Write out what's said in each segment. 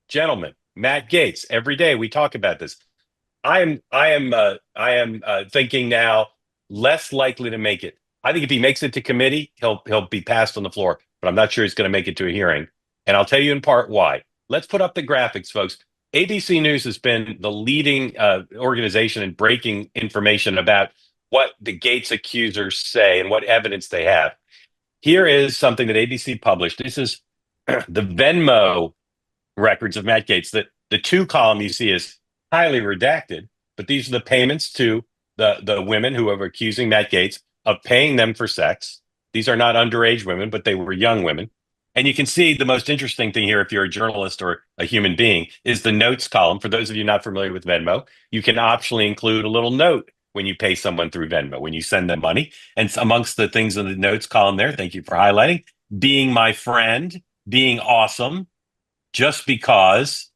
gentlemen, Matt Gaetz. Every day we talk about this. I am thinking now less likely to make it. I think if he makes it to committee, he'll be passed on the floor, but I'm not sure he's going to make it to a hearing. And I'll tell you in part why. Let's put up the graphics, folks. ABC News has been the leading organization in breaking information about what the Gaetz accusers say and what evidence they have. Here is something that ABC published. This is the Venmo records of Matt Gaetz. That the two column you see is highly redacted, but these are the payments to the women who are accusing Matt Gaetz of paying them for sex. These are not underage women, but they were young women. And you can see the most interesting thing here, if you're a journalist or a human being, is the notes column. For those of you not familiar with Venmo, you can optionally include a little note when you pay someone through Venmo, when you send them money. And amongst the things in the notes column there, thank you for highlighting, being my friend, being awesome, just because,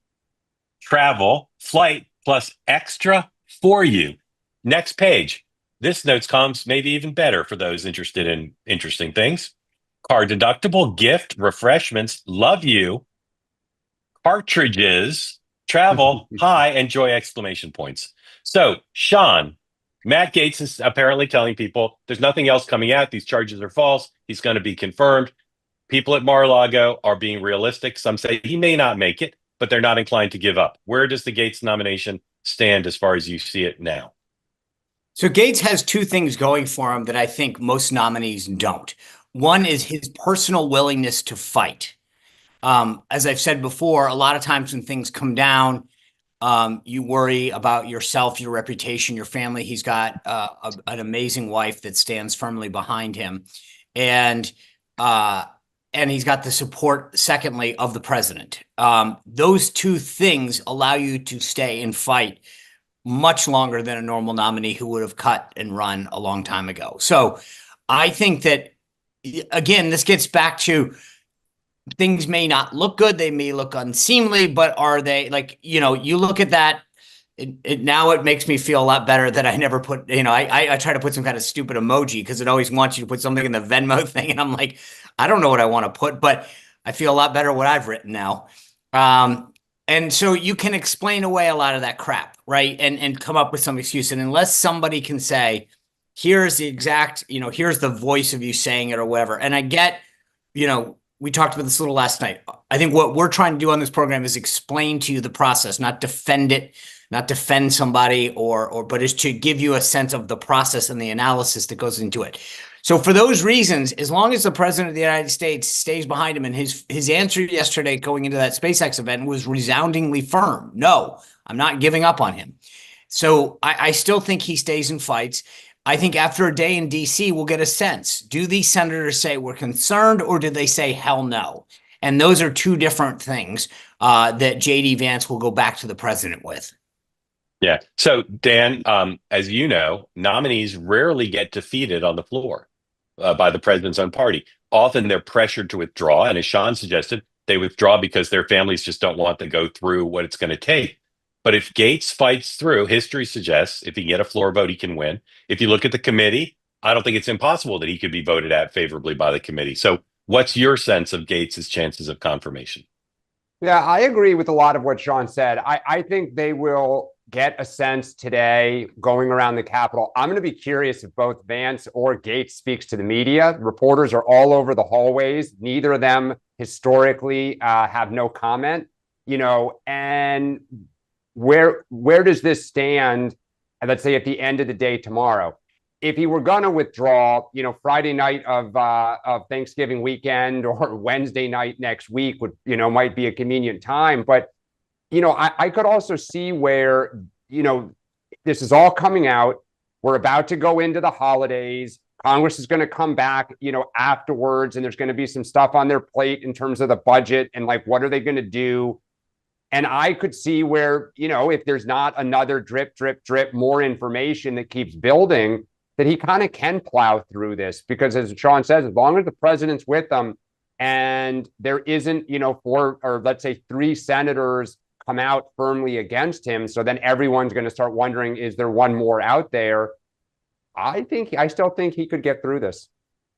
travel, flight plus extra for you. Next page. This notes column's maybe even better for those interested in interesting things. Car deductible, gift, refreshments, love you, cartridges, travel, hi, enjoy, exclamation points. So, Sean, Matt Gaetz is apparently telling people there's nothing else coming out. These charges are false. He's going to be confirmed. People at Mar-a-Lago are being realistic. Some say he may not make it, but they're not inclined to give up. Where does the Gaetz nomination stand as far as you see it now? So Gaetz has two things going for him that I think most nominees don't. One is his personal willingness to fight. As I've said before, a lot of times when things come down, you worry about yourself, your reputation, your family. He's got an amazing wife that stands firmly behind him, and he's got the support, secondly, of the president. Those two things allow you to stay and fight much longer than a normal nominee who would have cut and run a long time ago. So I think that, again, this gets back to things may not look good. They may look unseemly, but are they, like, you look at that, now it makes me feel a lot better that I never put, I try to put some kind of stupid emoji because it always wants you to put something in the Venmo thing. And I'm like, I don't know what I want to put, but I feel a lot better what I've written now. And so you can explain away a lot of that crap, right? And come up with some excuse. And unless somebody can say, here's the exact, here's the voice of you saying it or whatever. And I get, we talked about this a little last night. I think what we're trying to do on this program is explain to you the process, not defend it, not defend somebody but is to give you a sense of the process and the analysis that goes into it. So for those reasons, as long as the president of the United States stays behind him, and his answer yesterday going into that SpaceX event was resoundingly firm. No, I'm not giving up on him. So I still think he stays and fights. I think after a day in D.C., we'll get a sense. Do these senators say we're concerned, or did they say hell no? And those are two different things that J.D. Vance will go back to the president with. Yeah. So, Dan, as you know, nominees rarely get defeated on the floor by the president's own party. Often they're pressured to withdraw. And as Sean suggested, they withdraw because their families just don't want to go through what it's going to take. But if Gaetz fights through, history suggests if he can get a floor vote, he can win. If you look at the committee, I don't think it's impossible that he could be voted at favorably by the committee. So what's your sense of Gaetz's chances of confirmation? Yeah, I agree with a lot of what Sean said. I think they will get a sense today going around the Capitol. I'm going to be curious if both Vance or Gaetz speaks to the media. Reporters are all over the hallways. Neither of them historically have no comment, and where does this stand, let's say, at the end of the day tomorrow? If he were going to withdraw, Friday night of Thanksgiving weekend or Wednesday night next week would, might be a convenient time. But, I could also see where, this is all coming out. We're about to go into the holidays. Congress is going to come back, afterwards, and there's going to be some stuff on their plate in terms of the budget and like, what are they going to do? And I could see where, if there's not another drip, drip, drip, more information that keeps building, that he kind of can plow through this, because as Sean says, as long as the president's with them and there isn't, 4 or let's say 3 senators come out firmly against him, so then everyone's going to start wondering, is there one more out there? I still think he could get through this.